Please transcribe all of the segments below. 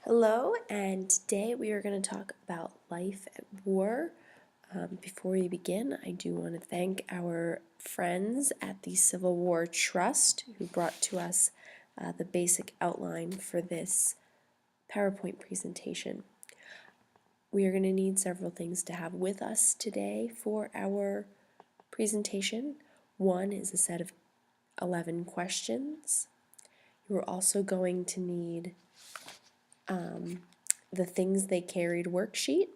Hello, and today we are going to talk about life at war. Before we begin, I do want to thank our friends at the Civil War Trust who brought to us the basic outline for this PowerPoint presentation. We are going to need several things to have with us today for our presentation. One is a set of 11 questions. You're also going to need the things they carried worksheet,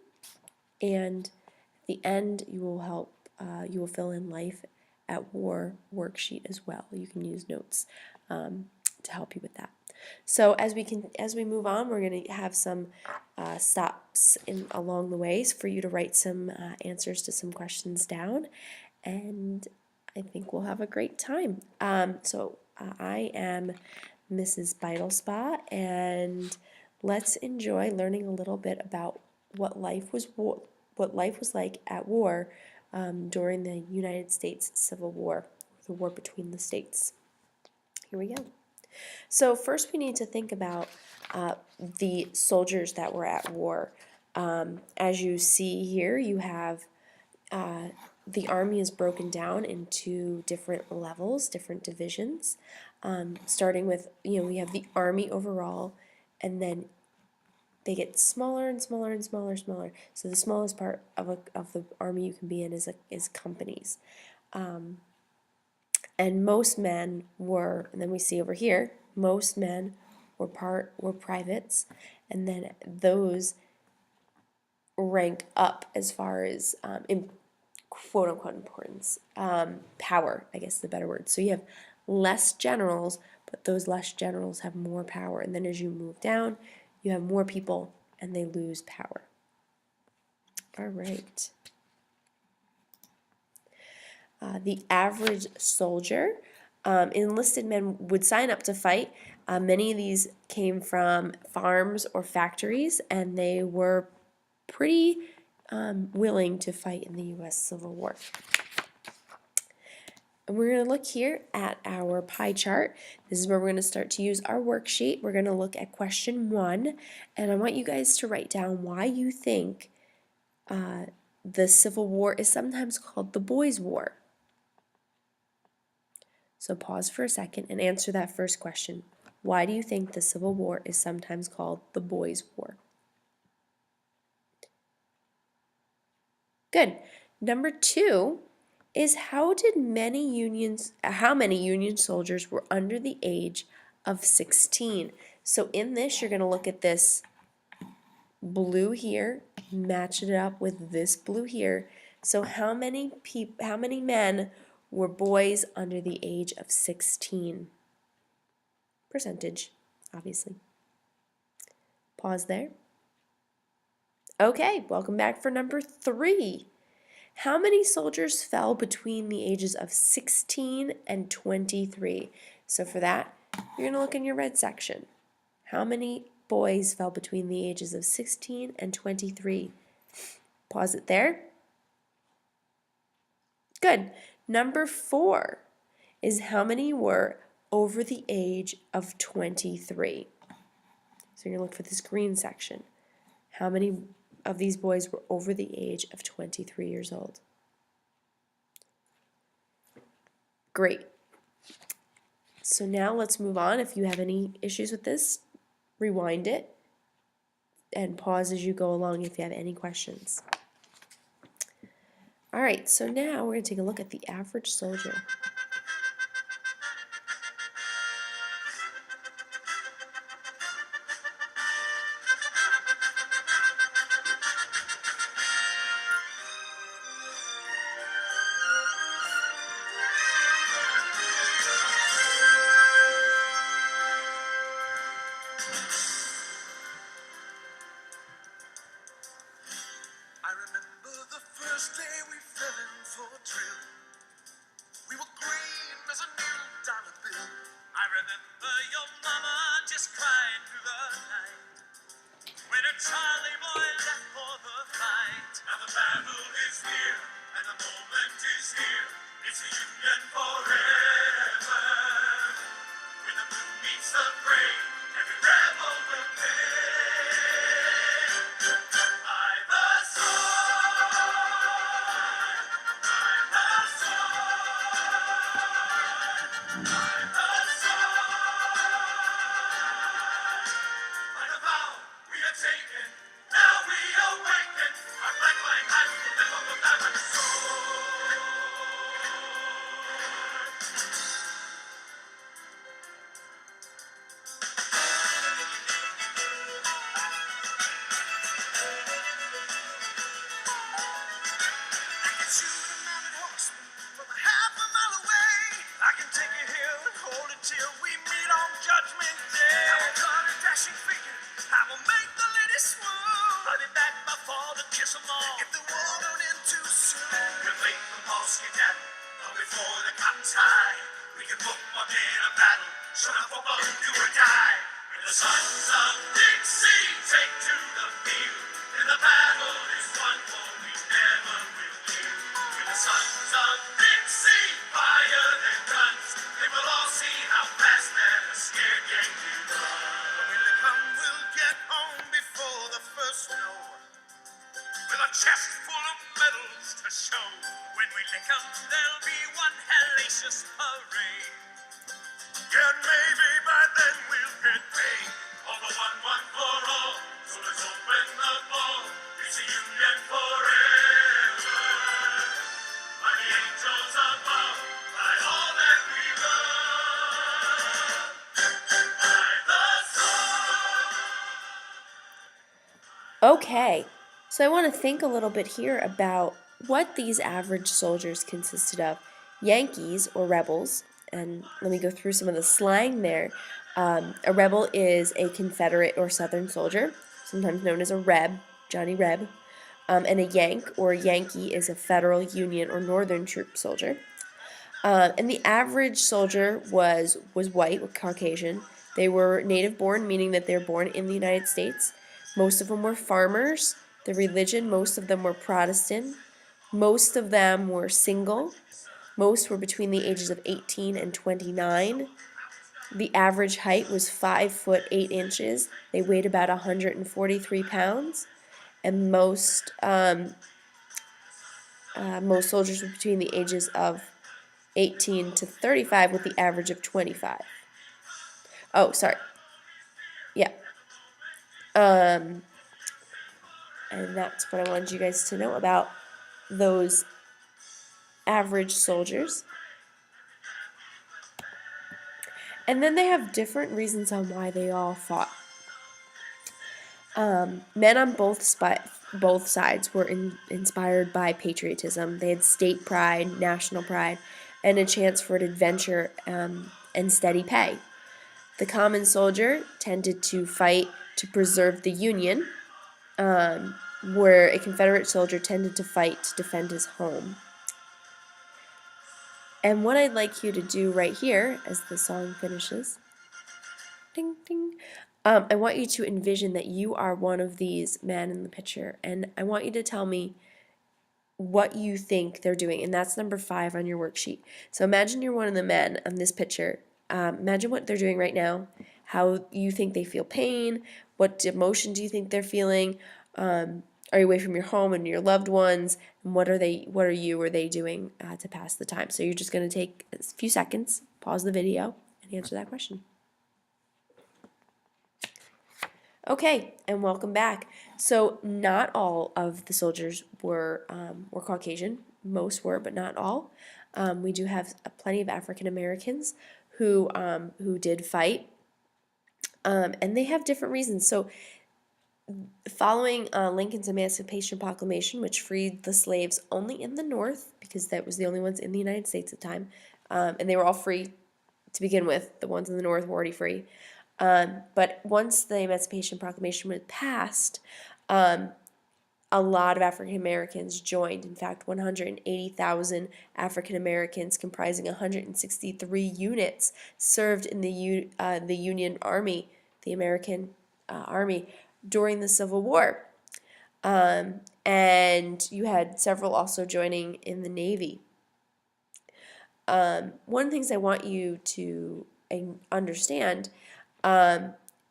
and at the end you will fill in life at war worksheet as well. You can use notes to help you with that. So as we move on, we're going to have some stops along the ways for you to write some answers to some questions down, and I think we'll have a great time. I am Mrs. Beidelspa, and let's enjoy learning a little bit about what life was like at war during the United States Civil War, the war between the states. Here we go. So first we need to think about the soldiers that were at war. As you see here, you have the army is broken down into different levels, different divisions, starting with, we have the army overall, and then they get smaller and smaller and smaller and smaller. So the smallest part of the army you can be in is companies. And most men were, and then we see over here, most men were privates, and then those rank up as far as in quote unquote importance, power, I guess is the better word. So you have less generals, but those less generals have more power. And then as you move down, you have more people and they lose power. All right. The average soldier, enlisted men would sign up to fight. Many of these came from farms or factories, and they were pretty willing to fight in the U.S. Civil War. And we're going to look here at our pie chart. This is where we're going to start to use our worksheet. We're going to look at question 1, and I want you guys to write down why you think the Civil War is sometimes called the Boys' War. So pause for a second and answer that first question. Why do you think the Civil War is sometimes called the Boys' War? Good. Number 2 is how many Union soldiers were under the age of 16? So in this, you're going to look at this blue here, match it up with this blue here. So how many men were boys under the age of 16? Percentage, obviously. Pause there. Okay, welcome back for number 3. How many soldiers fell between the ages of 16 and 23? So for that, you're going to look in your red section. How many boys fell between the ages of 16 and 23? Pause it there. Good. Number 4 is how many were over the age of 23? So you're going to look for this green section. How many of these boys were over the age of 23 years old? Great. So now let's move on. If you have any issues with this, rewind it and pause as you go along if you have any questions. All right, so now we're going to take a look at the average soldier. I remember the first day we fell in for a drill. We were green as a new dollar bill. I remember your mama just crying through the night when her Charlie boy left for the fight. Now the battle is near and the moment is here. It's a union forever. When the blue meets the gray, every rebel will pay. have taken, now we awaken. Our black flag high will live up without a I can shoot a mounted horseman from a half a mile away. I can take a hill and hold it till we meet on Judgment Day. I will cut a dashing figure. I will make the lady swoon. I'll be back before the kiss 'em all. If the war don't end too soon, we'll make the boss get down. But before the cotton's high, we can book one day in a battle. Show up for both, do or die. When the sons of Dixie take to the field, and the battle is won, for we never will yield. When the sons of Dixie fire their guns, they will all see how fast that a scared Yankee runs. When they come, we'll get home before the first snow, with a chest full of medals to show. When we lick 'em, there'll be one hellacious parade. Yeah, maybe by then we'll get paid. All the one for all. So let's open the ball. It's a union forever. By the angels above, by all that we love, by the sun. Okay, so I want to think a little bit here about what these average soldiers consisted of. Yankees, or rebels, and let me go through some of the slang there. A rebel is a Confederate or Southern soldier, sometimes known as a Reb, Johnny Reb. And a Yank, or Yankee, is a Federal, Union, or Northern troop soldier. And the average soldier was white, or Caucasian. They were native born, meaning that they were born in the United States. Most of them were farmers. The religion, most of them were Protestant. Most of them were single. Most were between the ages of 18 and 29. The average height was 5 foot 8 inches. They weighed about 143 pounds. And most soldiers were between the ages of 18 to 35, with the average of 25. Oh, sorry. Yeah. And that's what I wanted you guys to know about those average soldiers. And then they have different reasons on why they all fought. Men on both sides were inspired by patriotism. They had state pride, national pride, and a chance for an adventure and steady pay. The common soldier tended to fight to preserve the Union, where a Confederate soldier tended to fight to defend his home. And what I'd like you to do right here, as the song finishes, ding, ding, I want you to envision that you are one of these men in the picture, and I want you to tell me what you think they're doing, and that's number 5 on your worksheet. So imagine you're one of the men on this picture. Imagine what they're doing right now, how you think they feel pain, what emotion do you think they're feeling, are you away from your home and your loved ones, and what are you or they doing to pass the time? So you're just going to take a few seconds, pause the video, and answer that question. Okay, and welcome back. So not all of the soldiers were Caucasian. Most were, but not all. We do have plenty of African Americans who did fight, and they have different reasons. So following Lincoln's Emancipation Proclamation, which freed the slaves only in the North, because that was the only ones in the United States at the time, and they were all free to begin with. The ones in the North were already free. But once the Emancipation Proclamation was passed, a lot of African Americans joined. In fact, 180,000 African Americans, comprising 163 units, served in the Union Army, the American Army, during the Civil War. And you had several also joining in the Navy. One of the things I want you to understand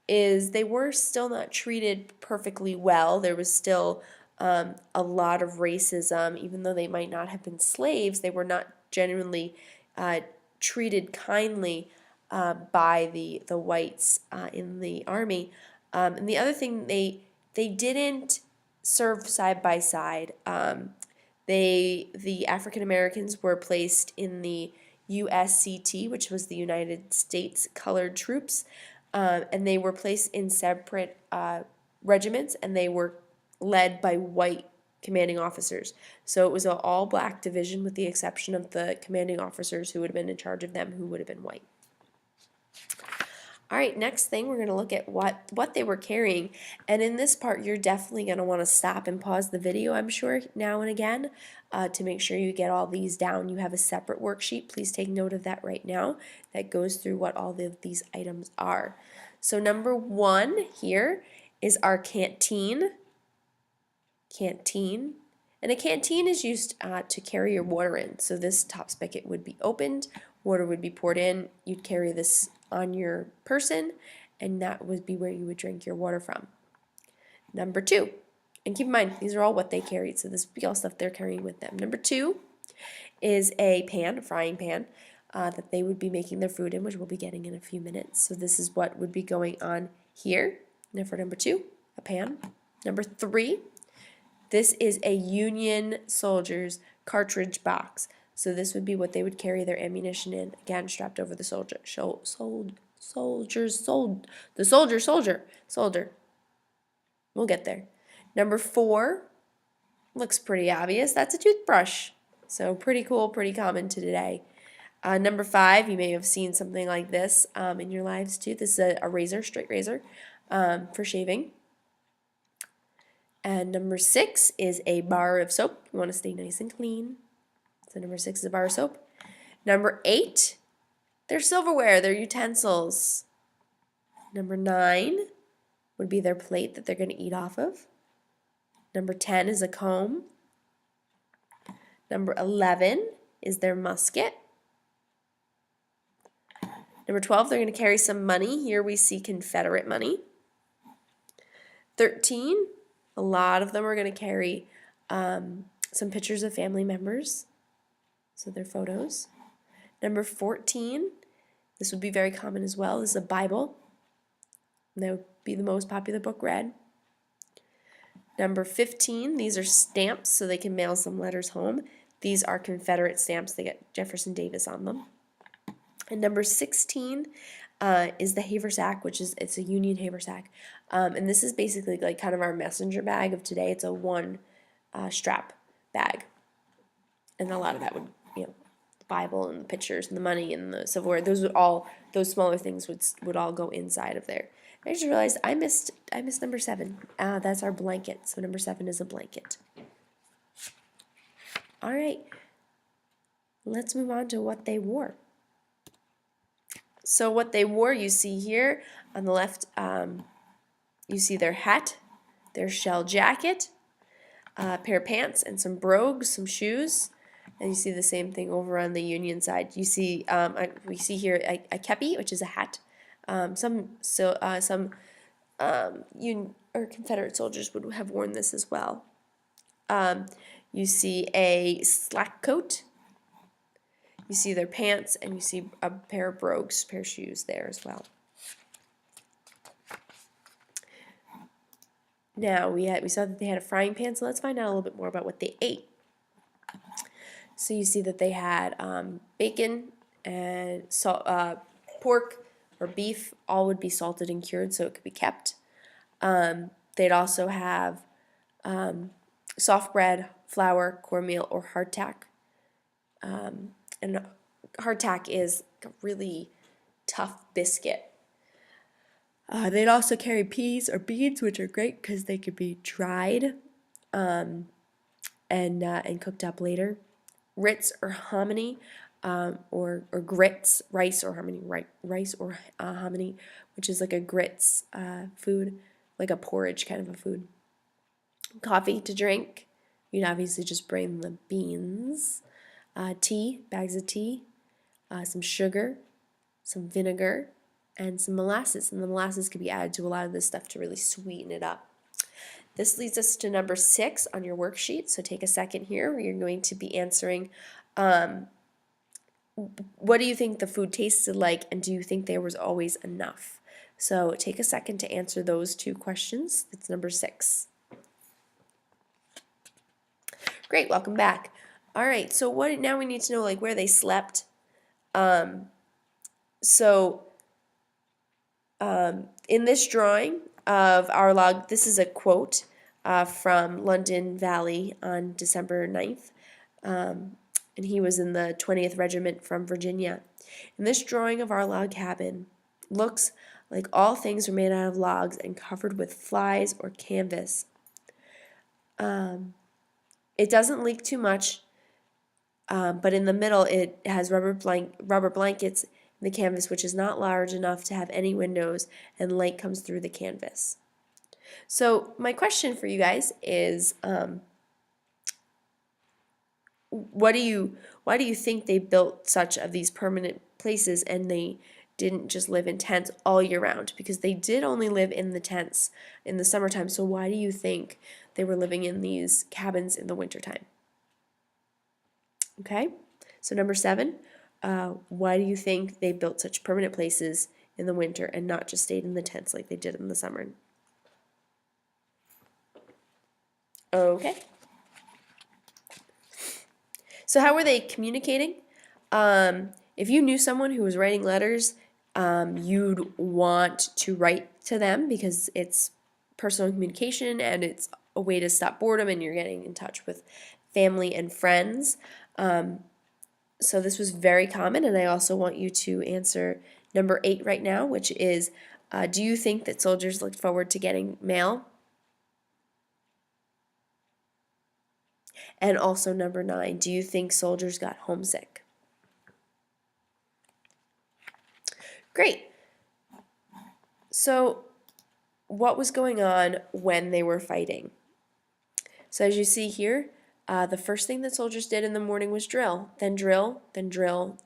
is they were still not treated perfectly well. There was still a lot of racism. Even though they might not have been slaves, they were not genuinely treated kindly by the whites in the Army. And the other thing, they they didn't serve side by side. The African Americans were placed in the USCT, which was the United States Colored Troops, and they were placed in separate regiments, and they were led by white commanding officers. So it was an all-black division with the exception of the commanding officers who would have been in charge of them, who would have been white. All right, next thing we're going to look at what they were carrying. And in this part, you're definitely going to want to stop and pause the video, I'm sure, now and again, to make sure you get all these down. You have a separate worksheet. Please take note of that right now. That goes through what all of these items are. So number 1 here is our canteen. Canteen. And a canteen is used to carry your water in. So this top spigot would be opened, water would be poured in, you'd carry this on your person, and that would be where you would drink your water from. Number 2, and keep in mind, these are all what they carried, so this would be all stuff they're carrying with them. Number 2 is a pan, a frying pan, that they would be making their food in, which we'll be getting in a few minutes. So this is what would be going on here. Now for number 2, a pan. Number 3, this is a Union soldier's cartridge box. So this would be what they would carry their ammunition in, again, strapped over the soldier. Soldier. We'll get there. Number 4, looks pretty obvious. That's a toothbrush. So pretty cool, pretty common to today. Number 5, you may have seen something like this in your lives too. This is a razor, straight razor, for shaving. And number 6 is a bar of soap. You want to stay nice and clean. So number 6 is a bar of soap. Number 8, their silverware, their utensils. Number 9 would be their plate that they're going to eat off of. Number 10 is a comb. Number 11 is their musket. Number 12, they're going to carry some money. Here we see Confederate money. 13, a lot of them are going to carry some pictures of family members. So they're photos. Number 14, this would be very common as well, this is a Bible. And that would be the most popular book read. Number 15, these are stamps, so they can mail some letters home. These are Confederate stamps. They get Jefferson Davis on them. And number 16 is the haversack, it's a Union haversack. And this is basically like kind of our messenger bag of today. It's a one strap bag. And a lot of that would, the Bible and the pictures and the money and the silverware, those smaller things would all go inside of there. I just realized I missed number 7. That's our blanket. So number 7 is a blanket. All right. Let's move on to what they wore. So what they wore, you see here on the left, you see their hat, their shell jacket, a pair of pants, and some brogues, some shoes. And you see the same thing over on the Union side. You see, we see here a kepi, which is a hat. Some Union or Confederate soldiers would have worn this as well. You see a slack coat. You see their pants, and you see a pair of brogues, pair of shoes there as well. Now we saw that they had a frying pan, so let's find out a little bit more about what they ate. So you see that they had bacon and pork or beef, all would be salted and cured so it could be kept. They'd also have soft bread, flour, cornmeal, or hardtack. And hardtack is a really tough biscuit. They'd also carry peas or beans, which are great because they could be dried and cooked up later. Ritz or hominy, or grits, rice or hominy, which is like a grits food, like a porridge kind of a food. Coffee to drink, you'd obviously just bring the beans. Tea, bags of tea, some sugar, some vinegar, and some molasses. And the molasses could be added to a lot of this stuff to really sweeten it up. This leads us to number 6 on your worksheet. So take a second here where you're going to be answering, what do you think the food tasted like, and do you think there was always enough? So take a second to answer those two questions. It's number 6. Great, welcome back. All right, so what now we need to know like where they slept. So in this drawing of our log, this is a quote from London Valley on December 9th. And he was in the 20th Regiment from Virginia. In this drawing of our log cabin, looks like all things were made out of logs and covered with flies or canvas. It doesn't leak too much, but in the middle it has rubber blankets in the canvas, which is not large enough to have any windows, and light comes through the canvas. So my question for you guys is, why do you think they built such of these permanent places and they didn't just live in tents all year round? Because they did only live in the tents in the summertime. So why do you think they were living in these cabins in the wintertime? Okay, so number 7, why do you think they built such permanent places in the winter and not just stayed in the tents like they did in the summer? Okay. So how were they communicating? If you knew someone who was writing letters, you'd want to write to them because it's personal communication and it's a way to stop boredom and you're getting in touch with family and friends. So this was very common, and I also want you to answer number 8 right now, which is, do you think that soldiers looked forward to getting mail? And also number 9, do you think soldiers got homesick? Great. So what was going on when they were fighting? So as you see here, the first thing that soldiers did in the morning was drill, then drill, then drill,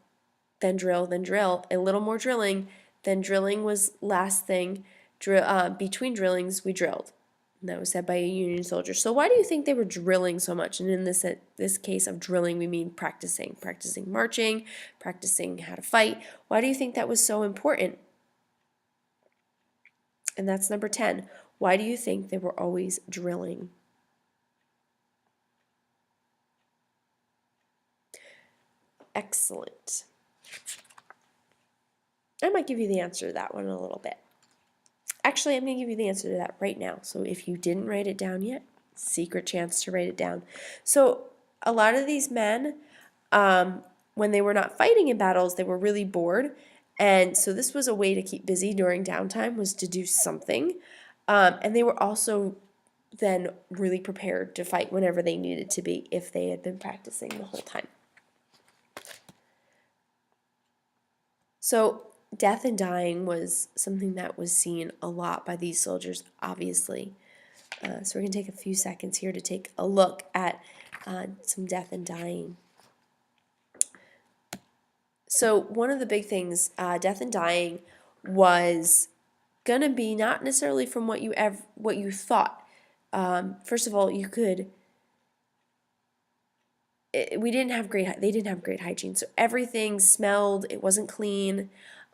then drill, then drill, a little more drilling, then drilling was last thing. Between drillings, we drilled. And that was said by a Union soldier. So why do you think they were drilling so much? And in this case of drilling, we mean practicing marching, practicing how to fight. Why do you think that was so important? And that's number 10. Why do you think they were always drilling? Excellent. I might give you the answer to that one in a little bit. Actually, I'm going to give you the answer to that right now. So if you didn't write it down yet, secret chance to write it down. So a lot of these men, when they were not fighting in battles, they were really bored. And so this was a way to keep busy during downtime, was to do something. And they were also then really prepared to fight whenever they needed to be if they had been practicing the whole time. So death and was something that was seen a lot by these soldiers, obviously. So we're going to take a few seconds here to take a look at some death and dying. So one of the big things, death and dying, was going to be not necessarily from what you thought. First of all, they didn't have great hygiene, so everything smelled, it wasn't clean,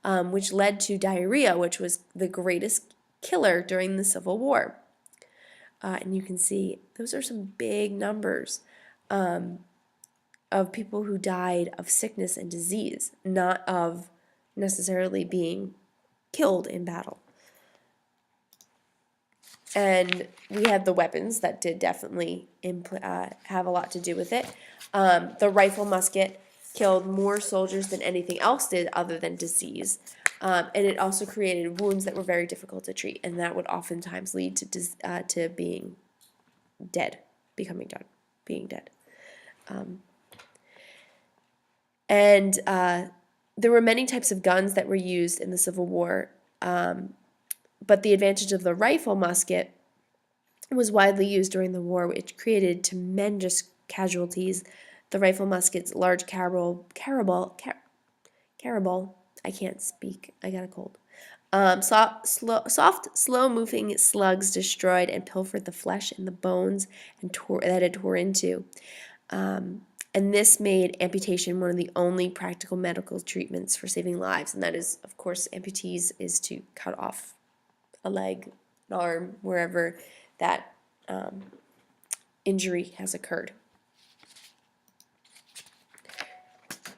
which led to diarrhea, which was the greatest killer during the Civil War. And you can see those are some big numbers of people who died of sickness and disease, not of necessarily being killed in battle. And we had the weapons that did definitely have a lot to do with it. The rifle musket killed more soldiers than anything else did other than disease. And it also created wounds that were very difficult to treat, and that would oftentimes lead to being dead, being dead. And there were many types of guns that were used in the Civil War, but the advantage of the rifle musket was widely used during the war, which created tremendous casualties. The rifle musket's large carabel, I can't speak, I got a cold. Soft, slow-moving slugs destroyed and pilfered the flesh and the bones that it tore into. And And this made amputation one of the only practical medical treatments for saving lives. And that is, of course, amputees is to cut off a leg, an arm, wherever that injury has occurred.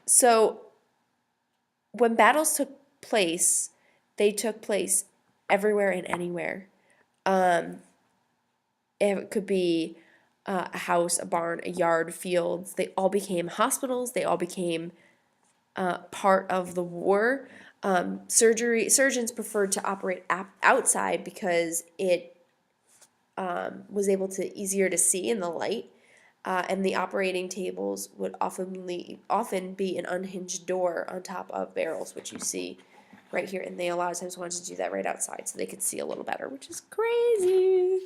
So when battles took place, they took place everywhere and anywhere. It could be a house, a barn, a yard, fields. They all became hospitals. They all became part of the war. Surgeons preferred to operate outside because it was able to easier to see in the light. And the operating tables would often be an unhinged door on top of barrels, which you see right here. And they a lot of times wanted to do that right outside so they could see a little better, which is crazy.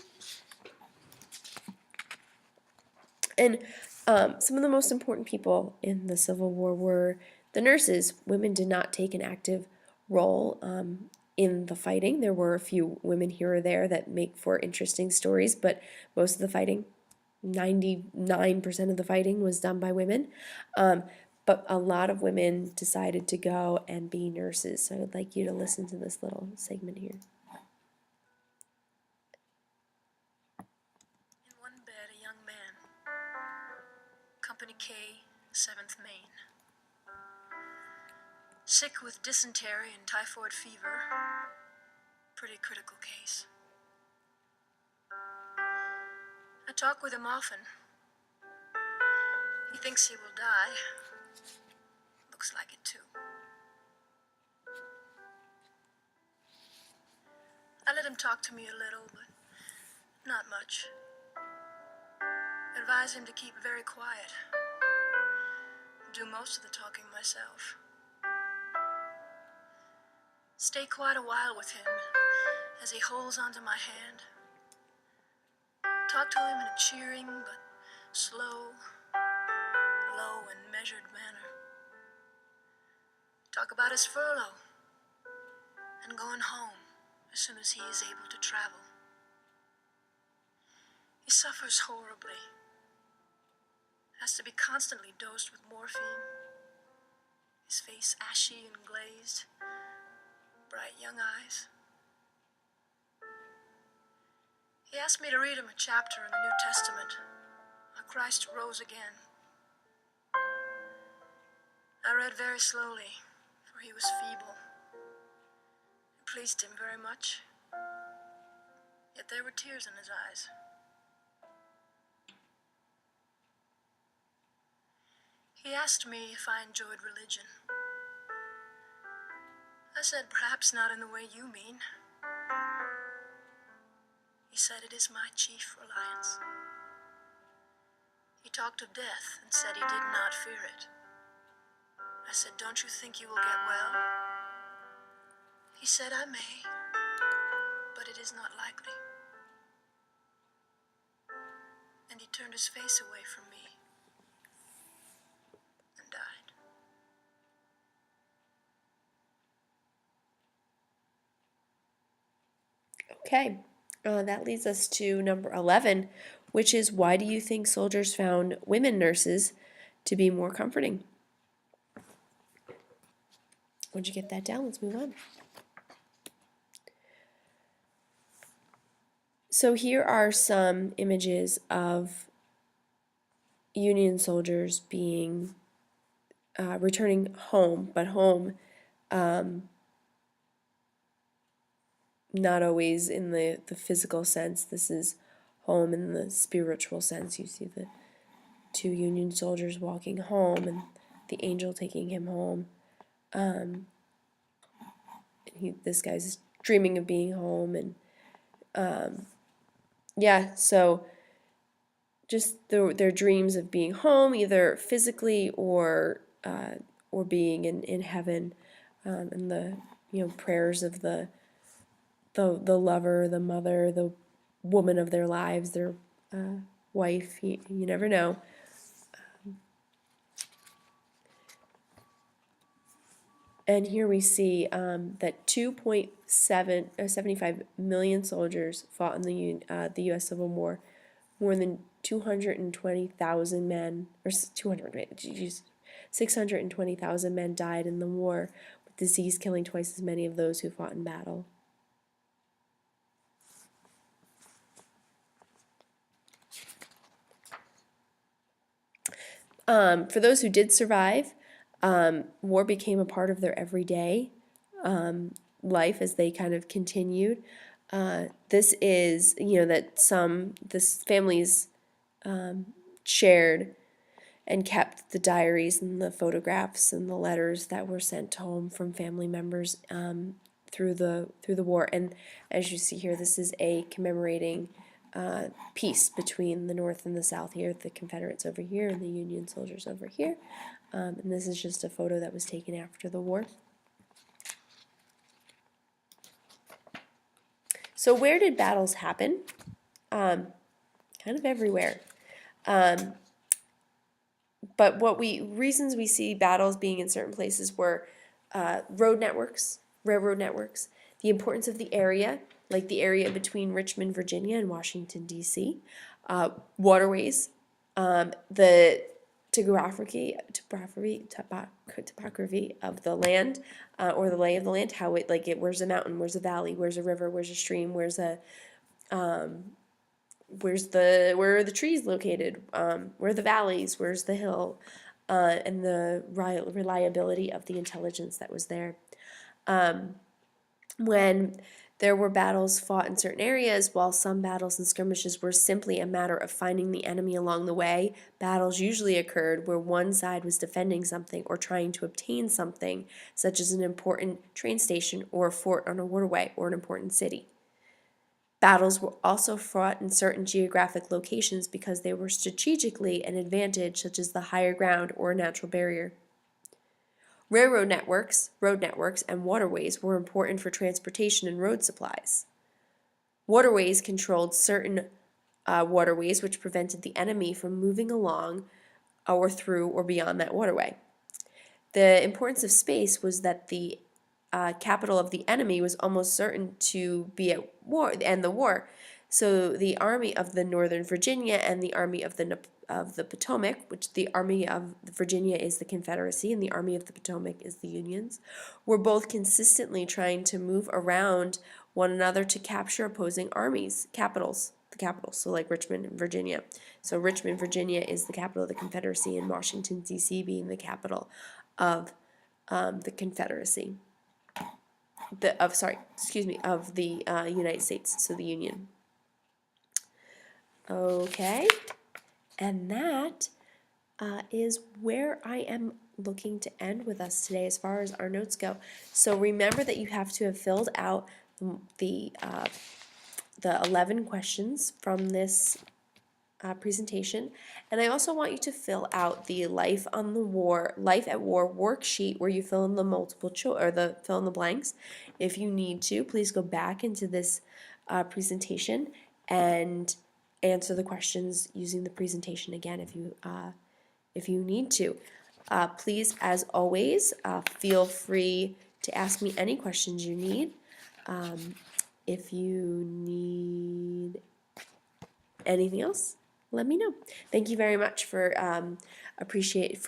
And some of the most important people in the Civil War were the nurses. Women did not take an active role in the fighting. There were a few women here or there that make for interesting stories, but most of the fighting, 99% of the fighting, was done by women. But a lot of women decided to go and be nurses. So I'd like you to listen to this little segment here. In one bed, a young man, Company K, 7th Maine. Sick with dysentery and typhoid fever. Pretty critical case. I talk with him often. He thinks he will die. Looks like it too. I let him talk to me a little, but not much. Advise him to keep very quiet. Do most of the talking myself. Stay quite a while with him as he holds onto my hand. Talk to him in a cheering but slow, low and measured manner. Talk about his furlough and going home as soon as he is able to travel. He suffers horribly. Has to be constantly dosed with morphine. His face ashy and glazed. Bright young eyes. He asked me to read him a chapter in the New Testament, how Christ rose again. I read very slowly, for he was feeble. It pleased him very much, yet there were tears in his eyes. He asked me if I enjoyed religion. I said, perhaps not in the way you mean. He said, it is my chief reliance. He talked of death and said he did not fear it. I said, don't you think you will get well? He said, I may, but it is not likely. And he turned his face away from me and died. Okay, that leads us to number 11, which is, why do you think soldiers found women nurses to be more comforting? Once you get that down, let's move on. So here are some images of Union soldiers being returning home, but home not always in the physical sense. This is home in the spiritual sense. You see the two Union soldiers walking home and the angel taking him home. This guy's dreaming of being home, and yeah, so just their dreams of being home, either physically or being in heaven, and the prayers of the lover, the mother, the woman of their lives, their wife. You never know. And here we see that 2.75 million soldiers fought in the U.S. Civil War, more than 220,000 men, or 620,000 men died in the war, with disease killing twice as many of those who fought in battle. For those who did survive, war became a part of their everyday life as they kind of continued. This is, that this families shared and kept the diaries and the photographs and the letters that were sent home from family members through the war. And as you see here, this is a commemorating peace between the North and the South here, the Confederates over here and the Union soldiers over here. And this is just a photo that was taken after the war. So where did battles happen? Kind of everywhere. But reasons we see battles being in certain places were road networks, railroad networks, the importance of the area, like the area between Richmond, Virginia and Washington, D.C., waterways, the topography of the land, or the lay of the land, how where's a mountain, where's a valley, where's a river, where's a stream, where are the trees located, where are the valleys, where's the hill, and the reliability of the intelligence that was there. When there were battles fought in certain areas, while some battles and skirmishes were simply a matter of finding the enemy along the way, battles usually occurred where one side was defending something or trying to obtain something, such as an important train station or a fort on a waterway or an important city. Battles were also fought in certain geographic locations because they were strategically an advantage, such as the higher ground or a natural barrier. Railroad networks, road networks, and waterways were important for transportation and road supplies. Waterways controlled certain waterways, which prevented the enemy from moving along or through or beyond that waterway. The importance of space was that the capital of the enemy was almost certain to be at war, end the war. So the Army of the Northern Virginia and the Army of the Potomac, which the Army of Virginia is the Confederacy and the Army of the Potomac is the Unions, were both consistently trying to move around one another to capture opposing armies, capitals, the capitals, so like Richmond and Virginia. So Richmond, Virginia is the capital of the Confederacy, and Washington, D.C. being the capital of the Confederacy. Of the United States, so the Union. Okay, and that is where I am looking to end with us today as far as our notes go. So remember that you have to have filled out the 11 questions from this presentation, and I also want you to fill out the Life at War worksheet where you fill in the fill in the blanks. If you need to, please go back into this presentation and answer the questions using the presentation again if you need to. Please, as always, feel free to ask me any questions you need. If you need anything else, let me know. Thank you very much for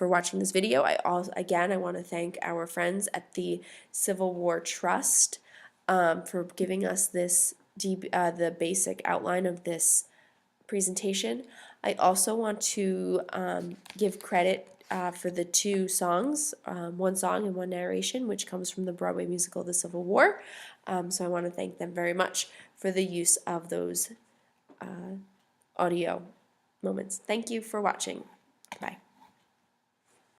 watching this video. I want to thank our friends at the Civil War Trust for giving us this the basic outline of this presentation. I also want to give credit for the two songs, one song and one narration, which comes from the Broadway musical The Civil War. So I want to thank them very much for the use of those audio moments. Thank you for watching. Bye.